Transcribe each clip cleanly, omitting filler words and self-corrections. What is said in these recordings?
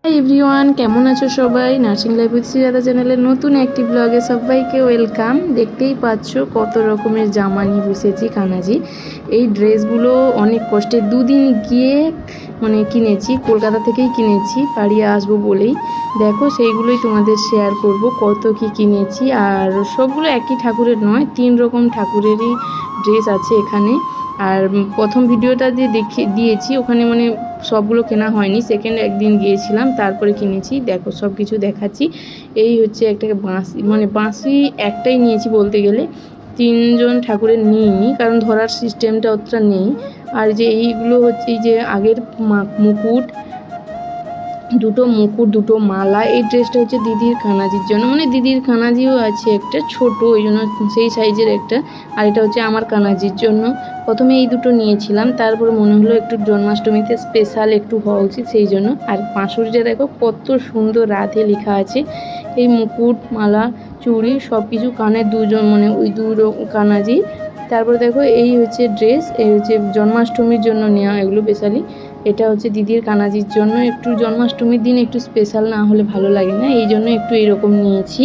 Hi everyone, কেমন আছো সবাই? নার্সিং লাইফ উইথ শ্রীরাধা চ্যানেলের নতুন একটি ব্লগে সবাইকে ওয়েলকাম। দেখতেই পাচ্ছ কত রকমের জামা নিয়ে বসেছি কানাজি। এই ড্রেসগুলো অনেক কষ্টে দুদিন গিয়ে কিনেছি, কলকাতা থেকেই কিনেছি বাড়ি আসবো বলেই। দেখো সেইগুলোই তোমাদের শেয়ার করব কত কি কিনেছি। আর সবগুলো একই ঠাকুরের নয়, 3 রকম ঠাকুরেরই ড্রেস আছে এখানে। আর প্রথম ভিডিওটা যে দিয়েছি ওখানে সবগুলো কেনা হয়নি, সেকেন্ড একদিন গিয়েছিলাম তারপরে কিনেছি। দেখো সব কিছু দেখাচ্ছি। এই হচ্ছে একটা বাঁশি, বাঁশি একটাই নিয়েছি বলতে গেলে, 3জন ঠাকুরের নিইনি কারণ ধরার সিস্টেমটা অতটা নেই। আর যে এইগুলো হচ্ছে এই যে আগের মুকুট, দুটো মালা। এই ড্রেসটা হচ্ছে দিদির কানাজির জন্য, দিদির কানাজিও আছে একটা ছোট, ওই জন্য সেই সাইজের একটা। আর এটা হচ্ছে আমার কানাজির জন্য। প্রথমে এই দুটো নিয়েছিলাম, তারপর মনে হলো একটু জন্মাষ্টমীতে স্পেশাল একটু হওয়া উচিত, সেই জন্য। আর পাঁশুড়িটা দেখো কত সুন্দর রাধে লেখা আছে। এই মুকুট, মালা, চুড়ি সব কিছু কানের দুজন, ওই কানাজি। তারপর দেখো এই হচ্ছে ড্রেস, এই হচ্ছে জন্মাষ্টমীর জন্য নেওয়া এগুলো স্পেশালি। এটা হচ্ছে দিদির কানাজির জন্য, একটু জন্মাষ্টমীর দিন একটু স্পেশাল না হলে ভালো লাগে না, এই জন্য একটু এরকম নিয়েছি।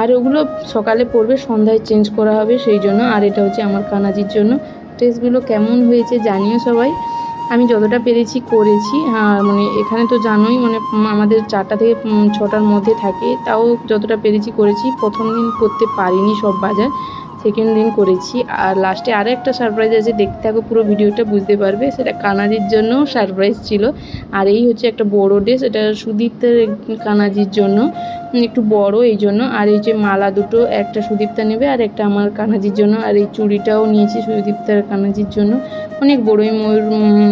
আর ওগুলো সকালে পরবে, সন্ধ্যায় চেঞ্জ করা হবে সেই জন্য। আর এটা হচ্ছে আমার কানাজির জন্য। ড্রেসগুলো কেমন হয়েছে জানিও সবাই। আমি যতটা পেরেছি করেছি। আর এখানে তো জানোই আমাদের 4টা থেকে 6টার মধ্যে থাকে, তাও যতটা পেরেছি করেছি। প্রথম দিন করতে পারিনি সব বাজার, সেকেন্ড দিন করেছি। আর লাস্টে আরও একটা সারপ্রাইজ আছে, দেখতে থাকো পুরো ভিডিওটা বুঝতে পারবে। সেটা কানাজির জন্যও সারপ্রাইজ ছিল। আর এই হচ্ছে একটা বড় ড্রেস, এটা সুদীপ্তার কানাজির জন্য, একটু বড় এই জন্য। আর এই যে মালা দুটো, একটা সুদীপ্তা নেবে আর একটা আমার কানাজির জন্য। আর এই চুড়িটাও নিয়েছি সুদীপ্তার কানাজির জন্য, অনেক বড়। এই ময়ূর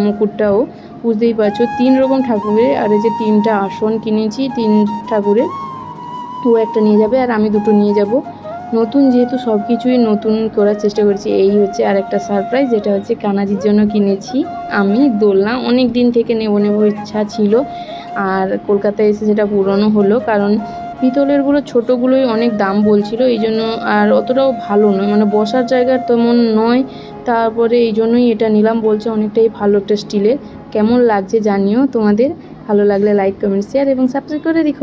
মুকুটটাও বুঝতেই পারছো, 3 রকম ঠাকুরের। আর এই যে 3টা আসন কিনেছি 3 ঠাকুরের, ও একটা নিয়ে যাবে আর আমি দুটো নিয়ে যাব। নতুন যেহেতু সব কিছুই নতুন করার চেষ্টা করছি। এই হচ্ছে আর একটা সারপ্রাইজ, যেটা হচ্ছে কানাজির জন্য কিনেছি আমি দোলনা। অনেক দিন থেকে নেব ইচ্ছা ছিল, আর কলকাতায় এসে সেটা পূরণও হলো। কারণ পিতলেরগুলো ছোটোগুলোই অনেক দাম বলছিল, এই জন্য। আর অতটাও ভালো নয়, বসার জায়গার তেমন নয়। তারপরে এই জন্যই এটা নিলাম, বলছে অনেকটাই ভালো একটা স্টিলের। কেমন লাগছে জানিও তোমাদের, ভালো লাগলে লাইক, কমেন্ট, শেয়ার এবং সাবস্ক্রাইব করে দিও।